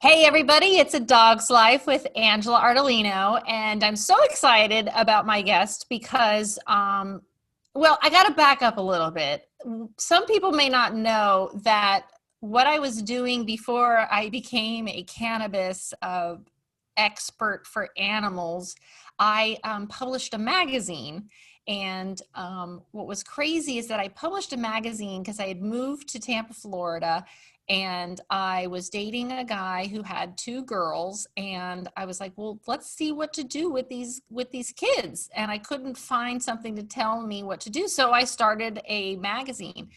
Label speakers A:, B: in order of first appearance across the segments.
A: Hey everybody, it's A Dog's Life with Angela Ardolino, and I'm so excited about my guest because, I got to back up a little bit. Some people may not know that what I was doing before I became a cannabis expert for animals, I published a magazine. And what was crazy is that I published a magazine because I had moved to Tampa, Florida, and I was dating a guy who had two girls, and I was like, well, let's see what to do with these kids. And I couldn't find something to tell me what to do. So I started a magazine.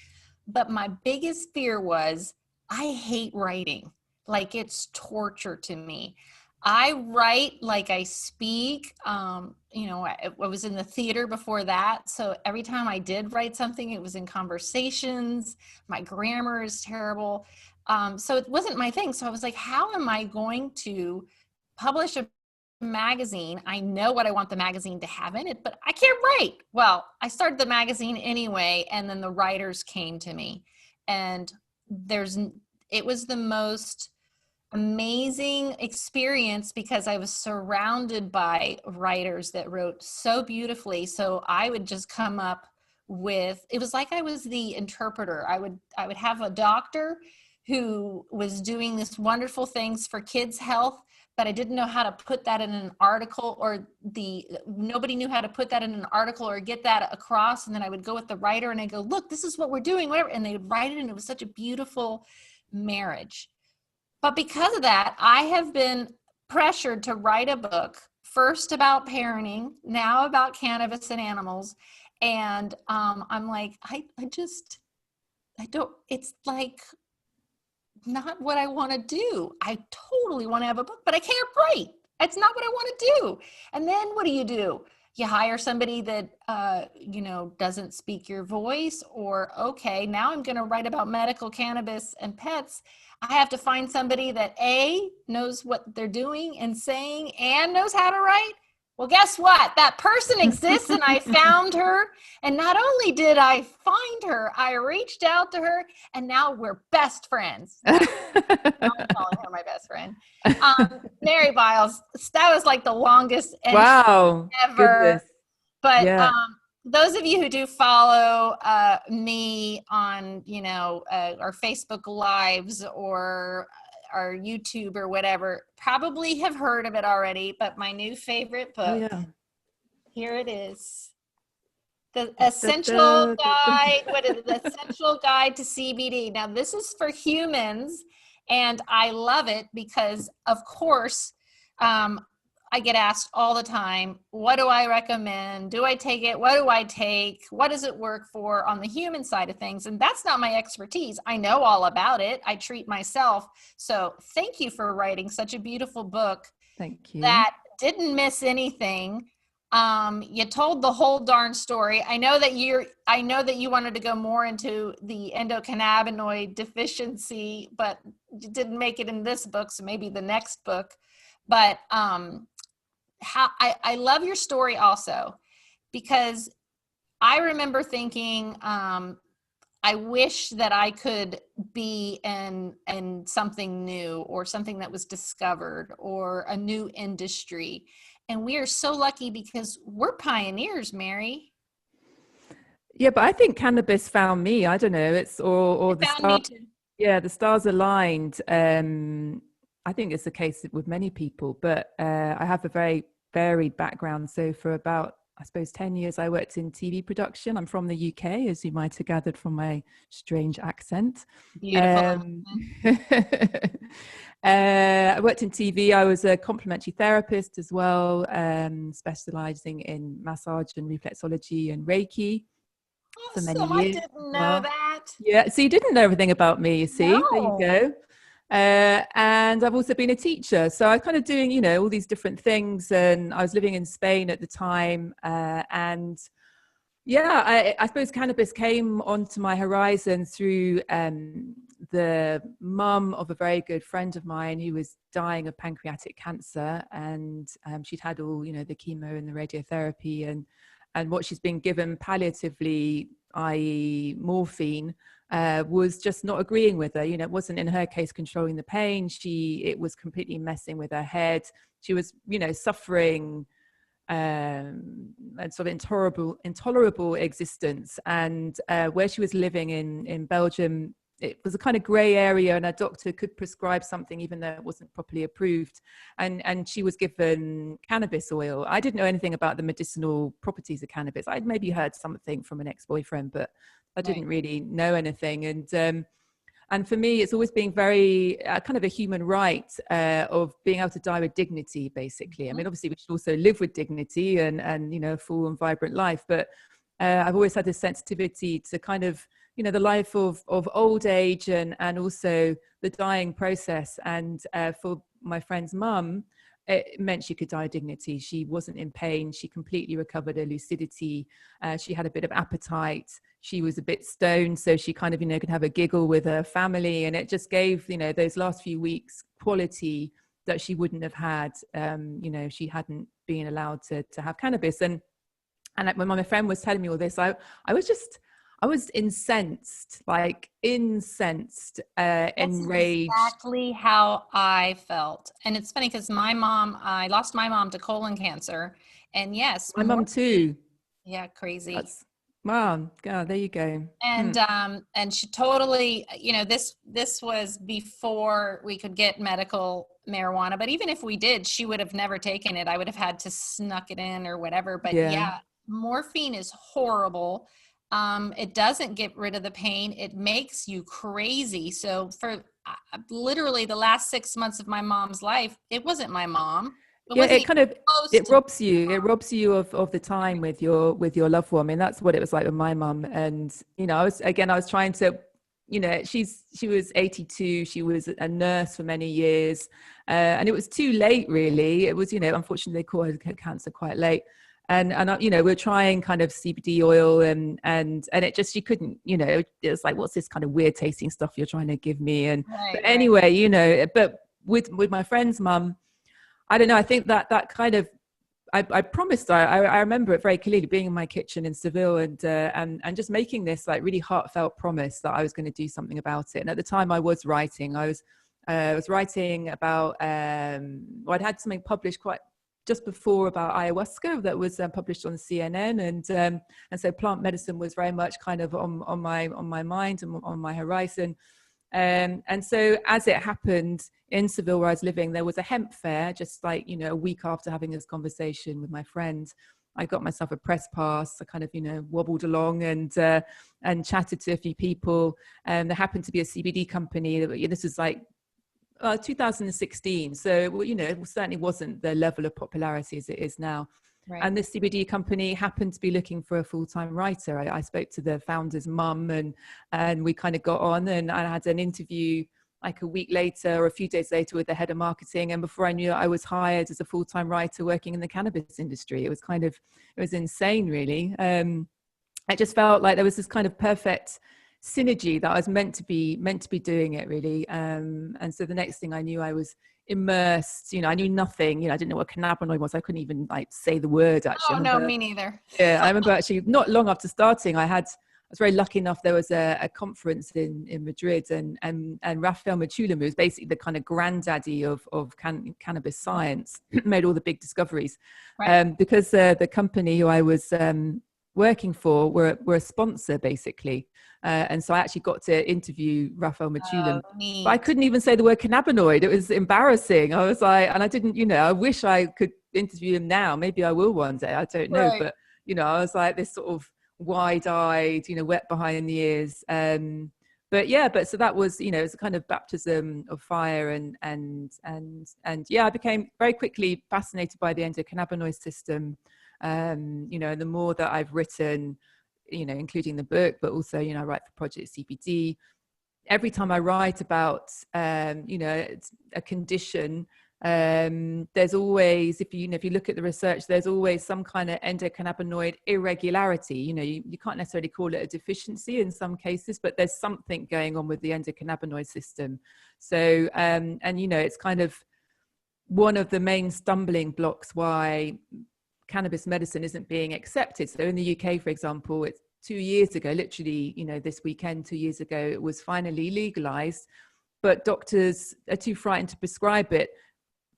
A: But my biggest fear was I hate writing. Like, it's torture to me. I write like I speak. I was in the theater before that. So every time I did write something, it was in conversations. My grammar is terrible. So it wasn't my thing. So I was like, how am I going to publish a magazine? I know what I want the magazine to have in it, but I can't write. Well, I started the magazine anyway, and then the writers came to me, and it was the most amazing experience because I was surrounded by writers that wrote so beautifully. So I would just come up with, it was like I was the interpreter. I would have a doctor who was doing this wonderful things for kids' health, but I didn't know how to put that in an article, or nobody knew how to put that in an article or get that across. And then I would go with the writer and I go, look, this is what we're doing, whatever. And they would write it, and it was such a beautiful marriage. But because of that, I have been pressured to write a book, first about parenting, now about cannabis and animals. And I'm like, I don't, it's like not what I want to do. I totally want to have a book, but I can't write. It's not what I want to do. And then what do? You hire somebody that, doesn't speak your voice, or, okay, now I'm going to write about medical cannabis and pets. I have to find somebody that A, knows what they're doing and saying and knows how to write. Well, guess what? That person exists, and I found her. And not only did I find her, I reached out to her, and now we're best friends. No, I'm calling her my best friend. Mary Biles. That was like the longest entry
B: Wow,
A: ever.
B: goodness.
A: But
B: Yeah.
A: those of you who do follow me on, our Facebook Lives or our YouTube or whatever, probably have heard of it already. But my new favorite
B: Oh,
A: book,
B: yeah.
A: here it is. The
B: Da, da,
A: Essential
B: da, da,
A: Guide, what is
B: da.
A: it? The Essential Guide to CBD. Now, this is for humans, and I love it because, of course, um, I get asked all the time, what do I recommend? Do I take it? What do I take? What does it work for on the human side of things? And that's not my expertise. I know all about it. I treat myself. So thank you for writing such a beautiful book
B: Thank you.
A: that didn't miss anything. You told the whole darn story. I know that you wanted to go more into the endocannabinoid deficiency, but you didn't make it in this book, so maybe the next book. But I love your story also, because I remember thinking, I wish that I could be in something new, or something that was discovered, or a new industry. And we are so lucky because we're pioneers, Mary.
B: Yeah, but I think cannabis found me. I don't know. Or
A: It
B: the
A: found me
B: stars.
A: too.
B: Yeah, the stars aligned. I think it's the case with many people, but I have a very varied background. So for about, I suppose, 10 years, I worked in TV production. I'm from the UK, as you might have gathered from my strange accent.
A: Beautiful.
B: Um, I worked in TV. I was a complementary therapist as well, specializing in massage and reflexology and Reiki for many
A: Awesome. I
B: years as
A: didn't know
B: well.
A: that.
B: Yeah, so you didn't know everything about me, you see. There you
A: No.
B: go. And I've also been a teacher. So I kind of doing, all these different things. And I was living in Spain at the time. And yeah, I suppose cannabis came onto my horizon through the mum of a very good friend of mine who was dying of pancreatic cancer. And she'd had all, the chemo and the radiotherapy and what she's been given palliatively, i.e. morphine, was just not agreeing with her. It wasn't in her case controlling the pain. It was completely messing with her head. She was, suffering a sort of intolerable existence. And where she was living in Belgium, it was a kind of grey area, and a doctor could prescribe something even though it wasn't properly approved. And she was given cannabis oil. I didn't know anything about the medicinal properties of cannabis. I'd maybe heard something from an ex-boyfriend, but I didn't really know anything. And for me, it's always been very kind of a human right of being able to die with dignity, basically. I mean, obviously, we should also live with dignity and a full and vibrant life. But I've always had this sensitivity to kind of, the life of old age and also the dying process. And for my friend's mum, it meant she could die with dignity. She wasn't in pain. She completely recovered her lucidity. She had a bit of appetite. She was a bit stoned, so she kind of, could have a giggle with her family. And it just gave, those last few weeks quality that she wouldn't have had, if she hadn't been allowed to have cannabis. And when my friend was telling me all this, I was incensed, enraged.
A: Exactly how I felt. And it's funny because I lost my mom to colon cancer. And yes,
B: my mom too.
A: Yeah, crazy.
B: Wow, God, there you go.
A: And she totally, this was before we could get medical marijuana. But even if we did, she would have never taken it. I would have had to snuck it in or whatever. But yeah morphine is horrible. It doesn't get rid of the pain. It makes you crazy. So for literally the last 6 months of my mom's life, it wasn't my mom.
B: It robs you of the time with your loved one. I mean, that's what it was like with my mum. And, I was trying to, she was 82. She was a nurse for many years. And it was too late, really. It was, unfortunately they caught her cancer quite late. And we're trying kind of CBD oil and it just, she couldn't, it was like, what's this kind of weird tasting stuff you're trying to give me? And but anyway, but with my friend's mum, I don't know, I think that kind of, I promised her, I remember it very clearly, being in my kitchen in Seville and just making this like really heartfelt promise that I was going to do something about it. And at the time I was writing, I was writing about, I'd had something published quite just before about ayahuasca that was published on CNN, and so plant medicine was very much kind of on my mind and on my horizon. And so as it happened in Seville where I was living, there was a hemp fair just like a week after having this conversation with my friend. I got myself a press pass. I kind of wobbled along and chatted to a few people, and there happened to be a CBD company. This was like 2016, so it certainly wasn't the level of popularity as it is now. Right. And this CBD company happened to be looking for a full-time writer. I spoke to the founder's mum and we kind of got on, and I had an interview like a week later or a few days later with the head of marketing, and before I knew it, I was hired as a full-time writer working in the cannabis industry. It was insane, really. It just felt like there was this kind of perfect synergy that I was meant to be doing it, really. And so the next thing I knew, I was immersed. I knew nothing. I didn't know what cannabinoid was. I couldn't even like say the word, actually.
A: Oh no, me neither.
B: Yeah, I remember actually not long after starting, I was very lucky enough. There was a conference in Madrid, and Raphael Mechoulam, who was basically the kind of granddaddy of cannabis science, made all the big discoveries. Right. Because the company who I was working for were a sponsor, basically. And so I actually got to interview Raphael Mechoulam. But I couldn't even say the word cannabinoid. It was embarrassing. I was like, and I didn't, I wish I could interview him now. Maybe I will one day. I don't know. Right. But, I was like this sort of wide-eyed, wet behind the ears. But so that was, it was a kind of baptism of fire. And I became very quickly fascinated by the endocannabinoid system. The more that I've written, including the book, but also, I write for Project CBD. Every time I write about, a condition, there's always, if you look at the research, there's always some kind of endocannabinoid irregularity. You can't necessarily call it a deficiency in some cases, but there's something going on with the endocannabinoid system. So, it's kind of one of the main stumbling blocks why cannabis medicine isn't being accepted. So in the UK, for example, 2 years ago, literally, this weekend, 2 years ago, it was finally legalized, but doctors are too frightened to prescribe it,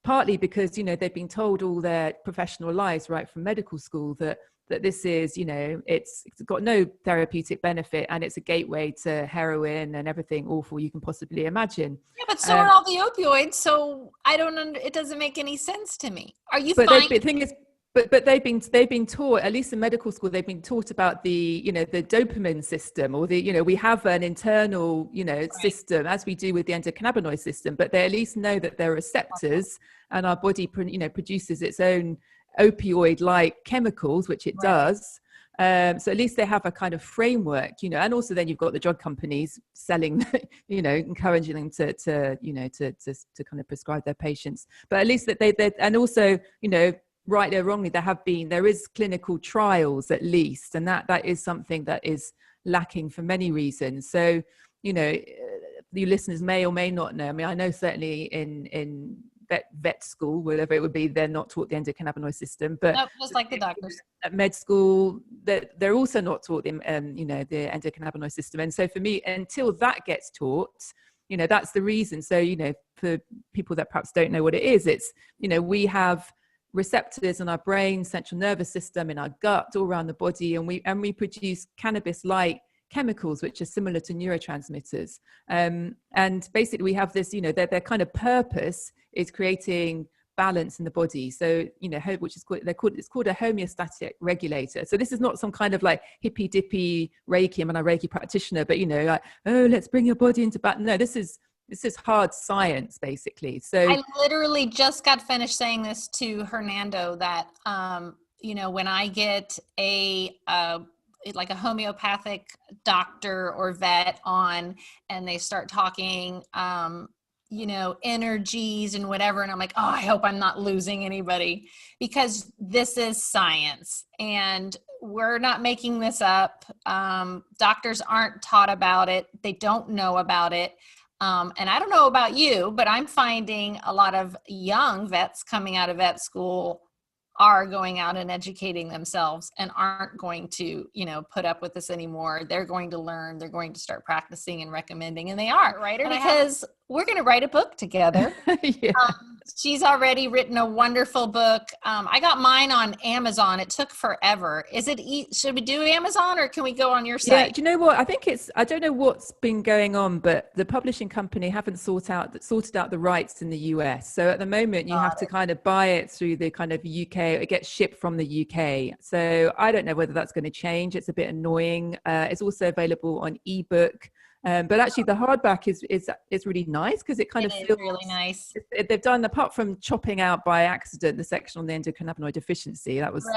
B: partly because, they've been told all their professional lives, right from medical school, that this is, it's got no therapeutic benefit, and it's a gateway to heroin and everything awful you can possibly imagine.
A: Yeah, but so are all the opioids. So I don't it doesn't make any sense to me. Are you finding?
B: The thing is, but they've been taught, at least in medical school, they've been taught about the the dopamine system, or the we have an internal
A: Right.
B: system, as we do with the endocannabinoid system, but they at least know that there are receptors, and our body produces its own opioid like chemicals, which it does. So at least they have a kind of framework, and also then you've got the drug companies selling, encouraging them to kind of prescribe their patients. But at least that they and also, right or wrongly, there is clinical trials at least, and that is something that is lacking for many reasons. So, you listeners may or may not know. I mean, I know certainly in vet school, whatever it would be, they're not taught the endocannabinoid system, but
A: Nope, just like the doctors
B: at med school, they're also not taught the the endocannabinoid system. And so for me, until that gets taught, that's the reason. So for people that perhaps don't know what it is, it's we have receptors in our brain, central nervous system, in our gut, all around the body, and we produce cannabis-like chemicals which are similar to neurotransmitters, and basically we have this, their kind of purpose is creating balance in the body. So which is it's called a homeostatic regulator. So this is not some kind of like hippy dippy Reiki. I'm a Reiki practitioner, but like, oh, let's bring your body into balance. No, this is hard science, basically. So
A: I literally just got finished saying this to Hernando, that when I get like a homeopathic doctor or vet on, and they start talking energies and whatever, and I'm like, oh, I hope I'm not losing anybody, because this is science and we're not making this up. Doctors aren't taught about it. They don't know about it. And I don't know about you, but I'm finding a lot of young vets coming out of vet school are going out and educating themselves and aren't going to, put up with this anymore. They're going to learn, they're going to start practicing and recommending, and they are, right? Because we're going to write a book together.
B: Yeah.
A: She's already written a wonderful book. I got mine on Amazon. It took forever. Should we do Amazon, or can we go on your site?
B: Yeah, do you know what? I don't know what's been going on, but the publishing company haven't sorted out the rights in the US. So at the moment, you have to kind of buy it through the kind of UK. It gets shipped from the UK. So I don't know whether that's going to change. It's a bit annoying. It's also available on ebook. But actually the hardback is really nice, because it kind of feels
A: really nice.
B: They've done, apart from chopping out by accident the section on the endocannabinoid deficiency, that was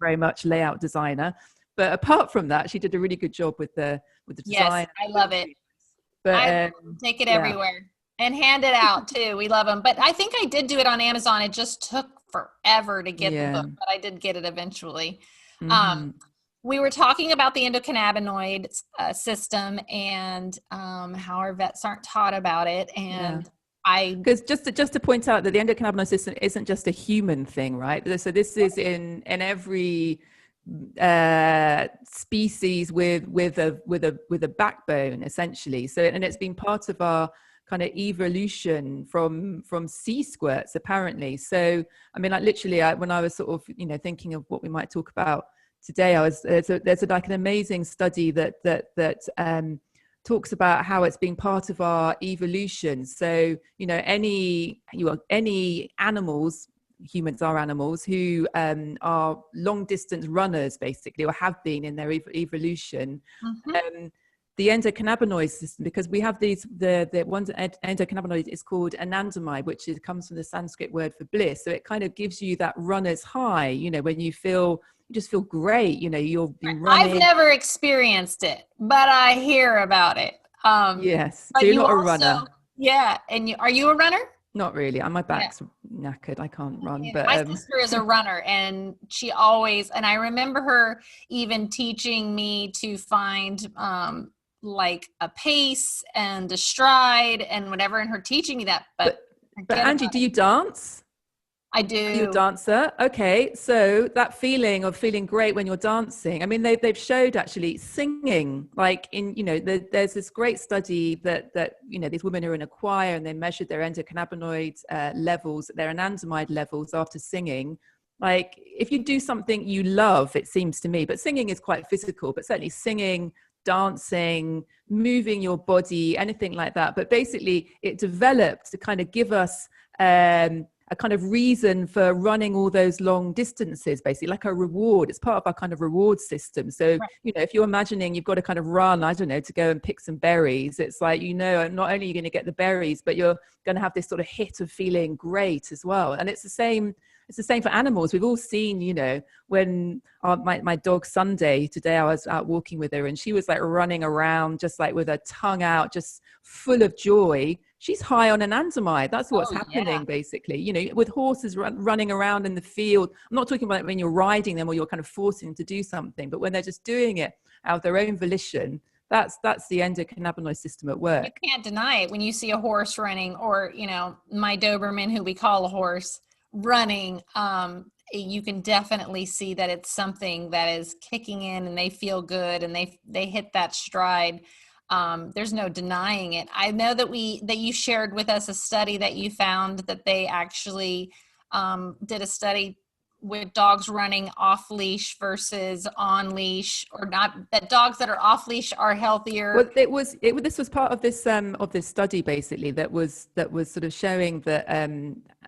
B: very much layout designer. But apart from that, she did a really good job with the design.
A: Yes, I love it. But I take it everywhere and hand it out too. We love them. But I think I did do it on Amazon. It just took forever to get the book, but I did get it eventually. Mm-hmm. We were talking about the endocannabinoid system and how our vets aren't taught about it. And because
B: just to point out that the endocannabinoid system isn't just a human thing, right? So this is in every species with a backbone, essentially. So, and it's been part of our kind of evolution from sea squirts, apparently. So I mean, like literally, when I was sort of thinking of what we might talk about today, there's like an amazing study that talks about how it's been part of our evolution. So any animals, humans are animals, who are long distance runners, basically, or have been in their evolution. Mm-hmm. The endocannabinoid system, because we have the one endocannabinoid is called anandamide, which comes from the Sanskrit word for bliss. So it kind of gives you that runner's high, when you just feel great, you've been running.
A: I've never experienced it, but I hear about it.
B: Yes, so you're not a runner.
A: Yeah, and are you a runner?
B: Not really. My back's knackered. I can't run. But
A: my sister is a runner, and she always, and I remember her even teaching me to find like a pace and a stride and whatever, and her teaching me that. But
B: Angie, do you dance?
A: I
B: You're a
A: do.
B: dancer. Okay. So that feeling of feeling great when you're dancing, I mean, they've showed actually singing, like there's this great study that, these women are in a choir and they measured their endocannabinoid levels, their anandamide levels after singing. Like if you do something you love, it seems to me, but singing is quite physical, but certainly singing, dancing, moving your body, anything like that. But basically it developed to kind of give us, a kind of reason for running all those long distances, basically like a reward. It's part of our kind of reward system. So,
A: Right.
B: if you're imagining you've got to kind of run, I don't know, to go and pick some berries, it's like, not only are you going to get the berries, but you're going to have this sort of hit of feeling great as well. And it's the same for animals. We've all seen, when my dog Sunday, today I was out walking with her and she was like running around just like with her tongue out, just full of joy. She's high on anandamide. That's what's
A: Oh, yeah.
B: happening, basically. With horses running around in the field. I'm not talking about when you're riding them or you're kind of forcing them to do something, but when they're just doing it out of their own volition, that's the endocannabinoid system at
A: You
B: work.
A: can't deny it when you see a horse running, or, my Doberman, who we call a horse, running. You can definitely see that it's something that is kicking in and they feel good and they hit that stride. There's no denying it. I know that you shared with us a study that you found that they actually did a study with dogs running off leash versus on leash, or not, that dogs that are off leash are healthier.
B: Well, this was part of this study, basically, that was sort of showing that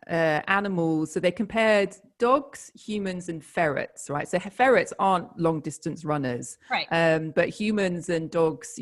B: animals. So they compared dogs, humans, and ferrets, right? So ferrets aren't long distance runners,
A: Right.
B: but humans and dogs,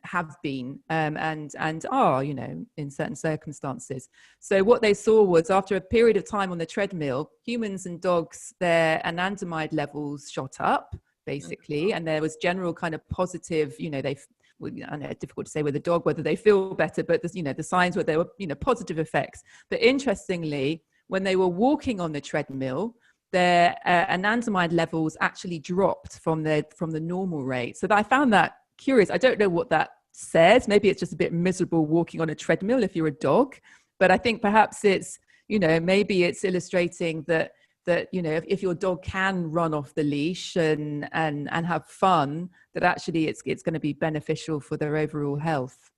B: have been, and are, in certain circumstances. So what they saw was, after a period of time on the treadmill, humans and dogs, their anandamide levels shot up, basically, and there was general kind of positive, I know it's difficult to say with a dog whether they feel better, but the signs were there were positive effects. But interestingly, when they were walking on the treadmill, their anandamide levels actually dropped from the normal rate. So I found that curious. I don't know what that says. Maybe it's just a bit miserable walking on a treadmill if you're a dog, but I think perhaps it's maybe it's illustrating that if your dog can run off the leash and have fun, that actually it's going to be beneficial for their overall health.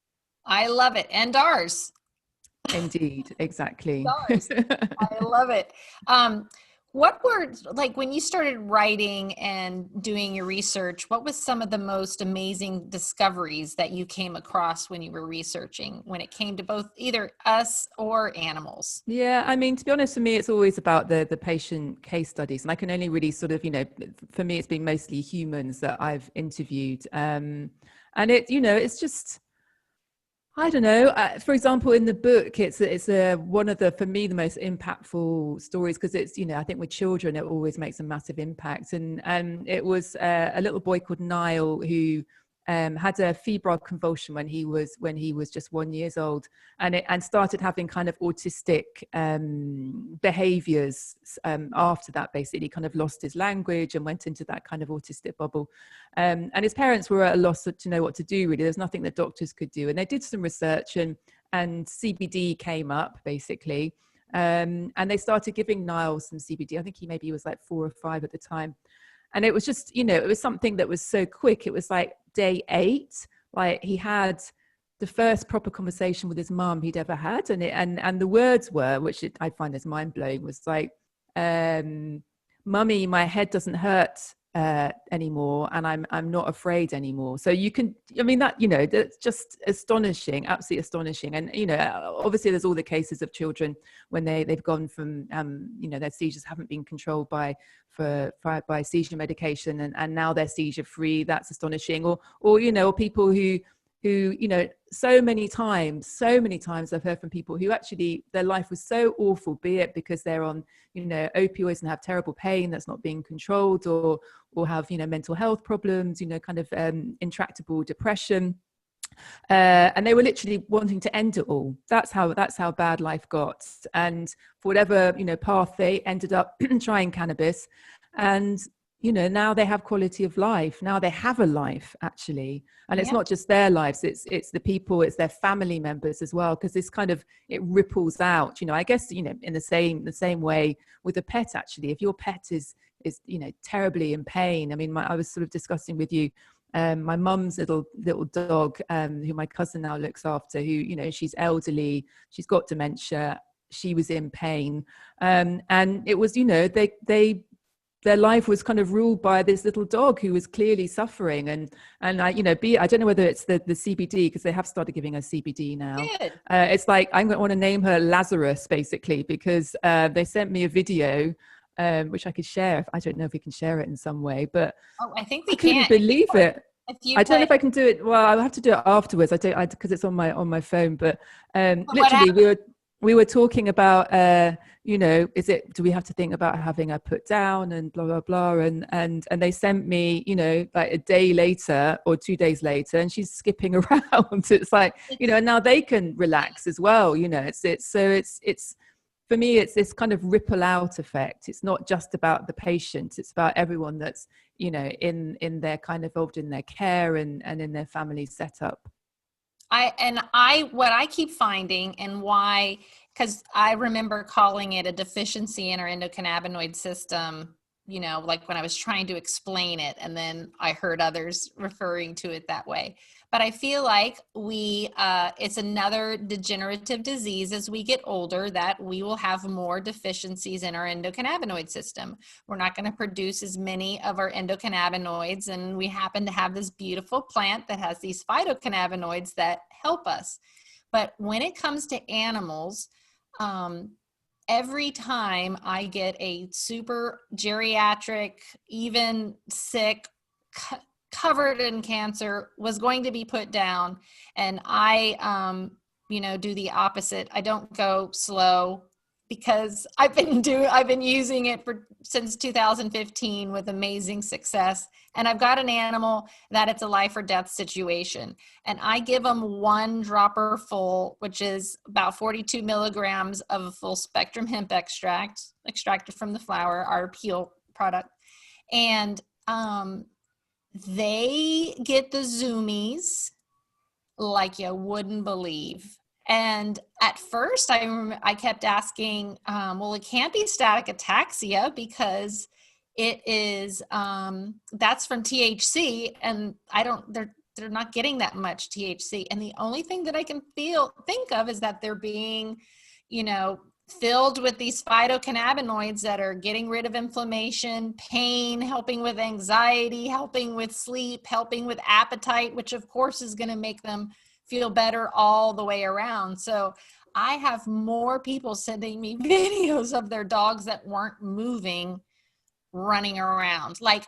A: I love it. And ours.
B: Indeed, exactly.
A: Ours. I love it. What were, like, when you started writing and doing your research, what was some of the most amazing discoveries that you came across when you were researching, when it came to both either us or animals?
B: Yeah, I mean, to be honest, for me, it's always about the patient case studies, and I can only really sort of, for me, it's been mostly humans that I've interviewed, and it's just, I don't know. For example, in the book, it's one of the, for me, the most impactful stories, because it's, I think with children, it always makes a massive impact. And it was a little boy called Niall who had a febrile convulsion when he was just 1 year old, and started having kind of autistic behaviors after that. Basically, kind of lost his language and went into that kind of autistic bubble. And his parents were at a loss to know what to do, really. There's nothing that doctors could do. And they did some research, and CBD came up, basically. And they started giving Niall some CBD. I think he was like 4 or 5 at the time. And it was just, it was something that was so quick. It was like day 8, like he had the first proper conversation with his mum he'd ever had. And the words were, which I find is mind blowing, was like, "Mummy, my head doesn't hurt anymore, and I'm not afraid anymore." So you can, I mean, that's just astonishing, absolutely astonishing. And obviously there's all the cases of children when they've gone from their seizures haven't been controlled by seizure medication, and now they're seizure free. That's astonishing. Or people who so many times I've heard from people who actually their life was so awful, be it because they're on opioids and have terrible pain that's not being controlled, or have mental health problems, kind of intractable depression, and they were literally wanting to end it all. That's how bad life got. And for whatever path, they ended up trying cannabis. And you know, now they have quality of life. Now they have a life, actually. And it's
A: Yeah.
B: not just their lives, it's the people, it's their family members as well, because this kind of, it ripples out, you know, I guess, you know, in the same way with a pet, actually. If your pet is, you know, terribly in pain. I mean, I was sort of discussing with you, my mum's little dog, who my cousin now looks after, who, you know, she's elderly, she's got dementia, she was in pain. And it was, you know, their life was kind of ruled by this little dog who was clearly suffering. And I, you know, I don't know whether it's the CBD, because they have started giving us CBD now.
A: Good.
B: It's like, I'm going to want to name her Lazarus, basically, because they sent me a video, which I could share. I don't know if we can share it in some way, but
A: Oh, I think
B: I
A: we
B: couldn't
A: can.
B: believe it.
A: If you
B: I don't know
A: put
B: if I can do it. Well, I'll have to do it afterwards. I don't, because it's on my phone. But
A: what
B: literally, we were talking about, you know, do we have to think about having her put down and blah blah blah, and they sent me, you know, like a day later or 2 days later, and she's skipping around. It's like, you know, and now they can relax as well. You know, it's for me, it's this kind of ripple out effect. It's not just about the patient, it's about everyone that's, you know, in their kind of involved in their care and in their family setup.
A: What I keep finding, and why, because I remember calling it a deficiency in our endocannabinoid system, you know, like when I was trying to explain it, and then I heard others referring to it that way. But I feel like it's another degenerative disease as we get older, that we will have more deficiencies in our endocannabinoid system. We're not going to produce as many of our endocannabinoids, and we happen to have this beautiful plant that has these phytocannabinoids that help us. But when it comes to animals, every time I get a super geriatric, even sick, covered in cancer, was going to be put down, and I you know, do the opposite. I don't go slow, because I've been using it since 2015 with amazing success, and I've got an animal that it's a life or death situation, and I give them one dropper full, which is about 42 milligrams of a full spectrum hemp extract extracted from the flower, our peel product. And they get the zoomies like you wouldn't believe. And at first, I kept asking, well, it can't be static ataxia, because it is, that's from THC, and they're not getting that much THC. And the only thing that I can think of is that they're being, you know, filled with these phytocannabinoids that are getting rid of inflammation, pain, helping with anxiety, helping with sleep, helping with appetite, which of course is going to make them feel better all the way around. So I have more people sending me videos of their dogs that weren't moving, running around. Like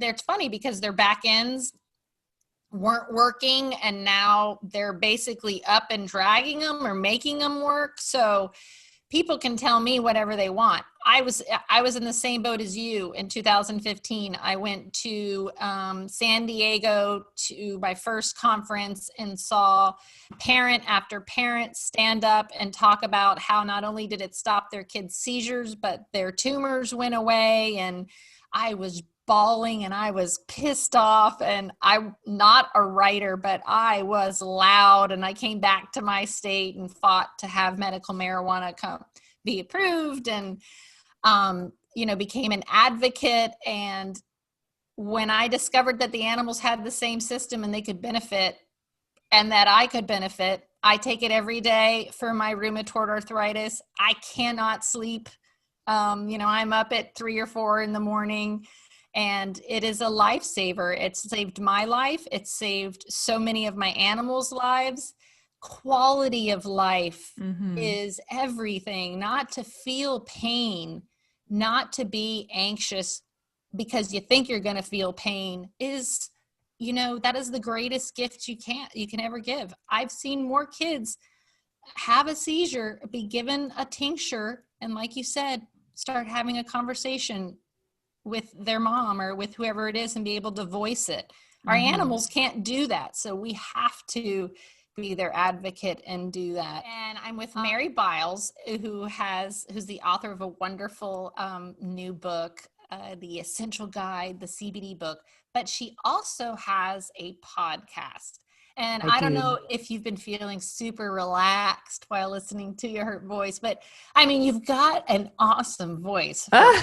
A: it's funny, because their back ends weren't working, and now they're basically up and dragging them or making them work. So people can tell me whatever they want. I was in the same boat as you in 2015. I went to San Diego to my first conference, and saw parent after parent stand up and talk about how not only did it stop their kids' seizures, but their tumors went away. And I was bawling, and I was pissed off, and I'm not a writer, but I was loud, and I came back to my state and fought to have medical marijuana be approved, and you know, became an advocate. And when I discovered that the animals had the same system and they could benefit, and that I could benefit, I take it every day for my rheumatoid arthritis. I cannot sleep. You know, I'm up at 3 or 4 in the morning, and it is a lifesaver. It's saved my life. It's saved so many of my animals' lives. Quality of life is everything. Not to feel pain, not to be anxious because you think you're going to feel pain, is, you know, that is the greatest gift you can ever give. I've seen more kids have a seizure, be given a tincture, and like you said, start having a conversation with their mom or with whoever it is and be able to voice it. Our animals can't do that. So we have to be their advocate and do that. And I'm with Mary Biles, who's the author of a wonderful new book, the Essential Guide, the CBD book, but she also has a podcast. And
B: I
A: I don't
B: do.
A: know if you've been feeling super relaxed while listening to your voice, but I mean, you've got an awesome voice for a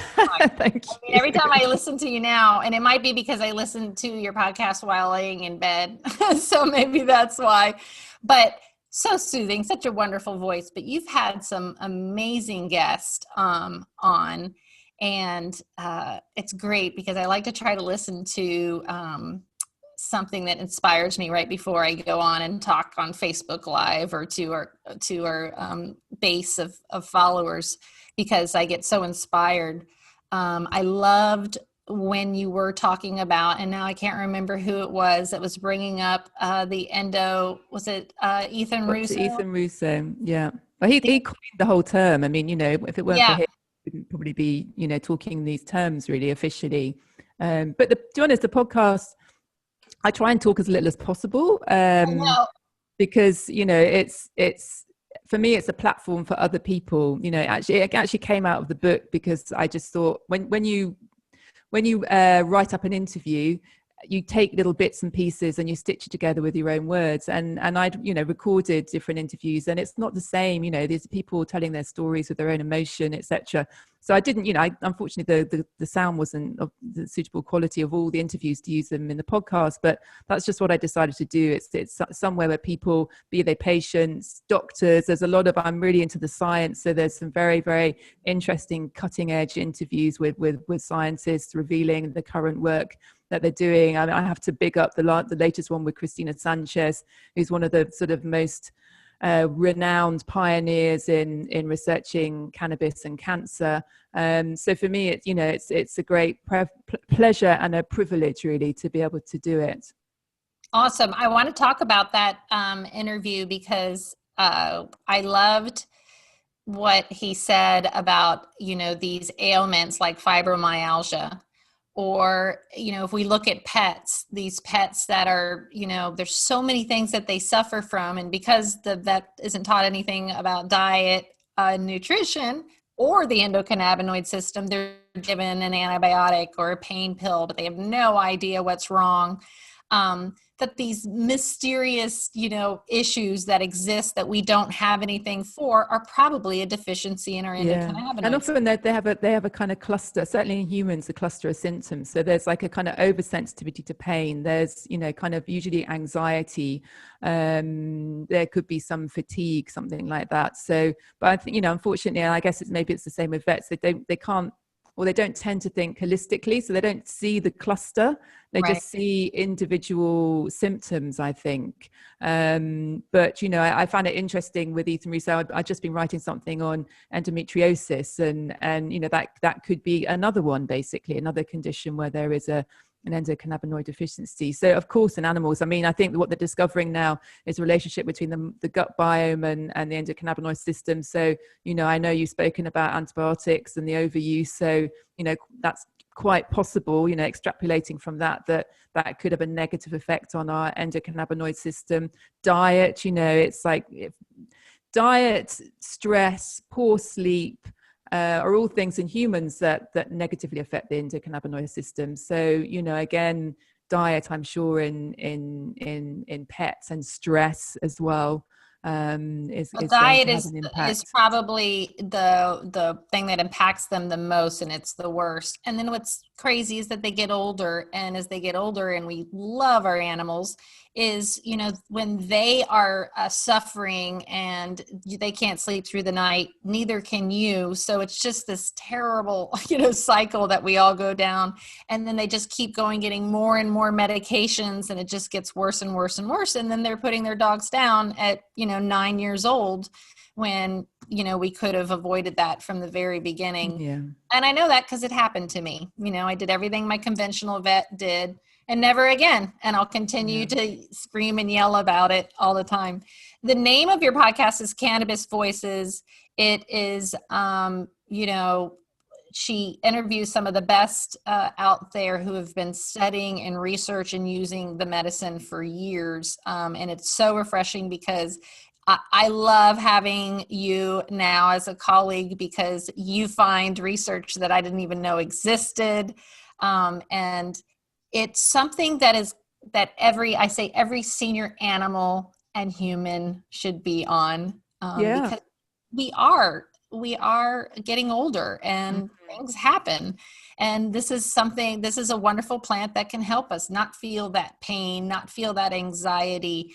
B: Thank
A: I mean,
B: you.
A: every time I listen to you now, and it might be because I listen to your podcast while laying in bed, so maybe that's why, but so soothing, such a wonderful voice. But you've had some amazing guests on, and it's great because I like to try to listen to something that inspires me right before I go on and talk on Facebook Live or to our base of followers, because I get so inspired. I loved when you were talking about, and now I can't remember who it was that was bringing up the endo, was it Ethan
B: Dr.
A: Russo?
B: Ethan Russo, yeah. Well, he coined the whole term. I mean, if it weren't for
A: Yeah,
B: him, we wouldn't probably be, talking these terms really officially. But to be honest, the podcast, I try and talk as little as possible,
A: I know.
B: because it's for me, it's a platform for other people. It actually came out of the book because I just thought when you write up an interview, you take little bits and pieces and you stitch it together with your own words. And I'd recorded different interviews, and it's not the same. There's people telling their stories with their own emotion, etc. So I didn't, unfortunately, the sound wasn't of the suitable quality of all the interviews to use them in the podcast. But that's just what I decided to do. It's somewhere where people, be they patients, doctors. There's a lot of, I'm really into the science, so there's some very, very interesting, cutting edge interviews with scientists revealing the current work that they're doing. I mean, I have to big up the latest one with Christina Sanchez, who's one of the sort of most renowned pioneers in researching cannabis and cancer. So for me, it's a great pleasure and a privilege really to be able to do it.
A: Awesome. I want to talk about that interview because I loved what he said about, these ailments like fibromyalgia, or, if we look at pets, these pets that are, there's so many things that they suffer from. And because the vet isn't taught anything about diet, nutrition, or the endocannabinoid system, they're given an antibiotic or a pain pill, but they have no idea what's wrong. That these mysterious, issues that exist that we don't have anything for are probably a deficiency in our
B: Yeah, and
A: endocannabinoids.
B: often they have a kind of cluster. Certainly in humans, a cluster of symptoms. So there's like a kind of oversensitivity to pain. There's kind of usually anxiety. There could be some fatigue, something like that. So, but I think unfortunately, I guess maybe it's the same with vets. They can't, or they don't tend to think holistically, so they don't see the cluster. They
A: Right.
B: just see individual symptoms, I think. But I found it interesting with Ethan Russo. I've just been writing something on endometriosis, and that could be another one, basically another condition where there is an endocannabinoid deficiency. So of course in animals, I mean, I think what they're discovering now is a relationship between the gut biome and the endocannabinoid system. So I know you've spoken about antibiotics and the overuse, so that's quite possible, extrapolating from that could have a negative effect on our endocannabinoid system. Diet, it's like diet, stress, poor sleep, are all things in humans that negatively affect the endocannabinoid system. So again, diet, I'm sure in pets, and stress as well, is going
A: Diet
B: to have
A: is
B: an
A: is
B: impact.
A: probably the thing that impacts them the most, and it's the worst. And then what's crazy is that they get older, and as they get older, and we love our animals, is when they are suffering and they can't sleep through the night, neither can you. So it's just this terrible cycle that we all go down, and then they just keep going, getting more and more medications, and it just gets worse and worse and worse. And then they're putting their dogs down at 9 years old, when we could have avoided that from the very beginning.
B: Yeah.
A: And I know that because it happened to me. I did everything my conventional vet did, and never again. And I'll continue
B: Yeah.
A: to scream and yell about it all the time. The name of your podcast is Cannabis Voices. It is, she interviews some of the best out there who have been studying and research and using the medicine for years. And it's so refreshing because I love having you now as a colleague because you find research that I didn't even know existed. And it's something that every senior animal and human should be on,
B: Yeah.
A: because we are getting older and things happen. And this is a wonderful plant that can help us not feel that pain, not feel that anxiety,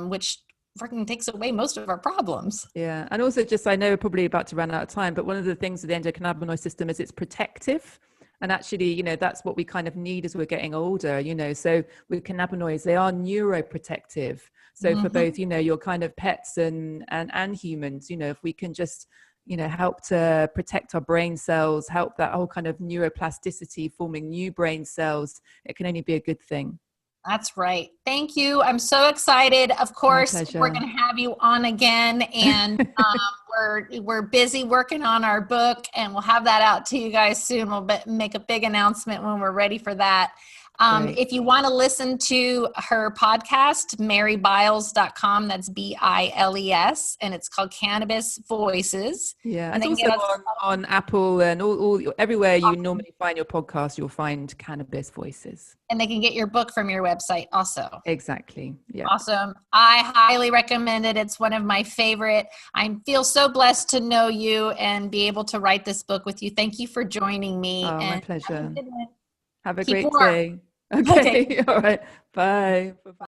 A: which freaking takes away most of our problems.
B: Yeah. And also just, I know we're probably about to run out of time, but one of the things with the endocannabinoid system is it's protective. And actually, that's what we kind of need as we're getting older, So with cannabinoids, they are neuroprotective. So for both, your kind of pets and humans, if we can just, help to protect our brain cells, help that whole kind of neuroplasticity, forming new brain cells, it can only be a good thing.
A: That's right. Thank you. I'm so excited. Of
B: My
A: course, we're
B: pleasure.
A: going to have you on again, and we're busy working on our book, and we'll have that out to you guys soon. We'll make a big announcement when we're ready for that.
B: Great.
A: If you want to listen to her podcast, marybiles.com, that's Biles, and it's called Cannabis Voices.
B: Yeah,
A: And
B: it's
A: they can
B: also
A: get us
B: on Apple and all everywhere you normally find your podcast, you'll find Cannabis Voices.
A: and they can get your book from your website also.
B: Exactly. Yeah.
A: Awesome. I highly recommend it. It's one of my favorite. I feel so blessed to know you and be able to write this book with you. Thank you for joining me.
B: Oh, my
A: And have a
B: pleasure.
A: good one.
B: Have a
A: Keep
B: great
A: warm.
B: day.
A: Okay.
B: Okay. All right. Bye. Bye-bye.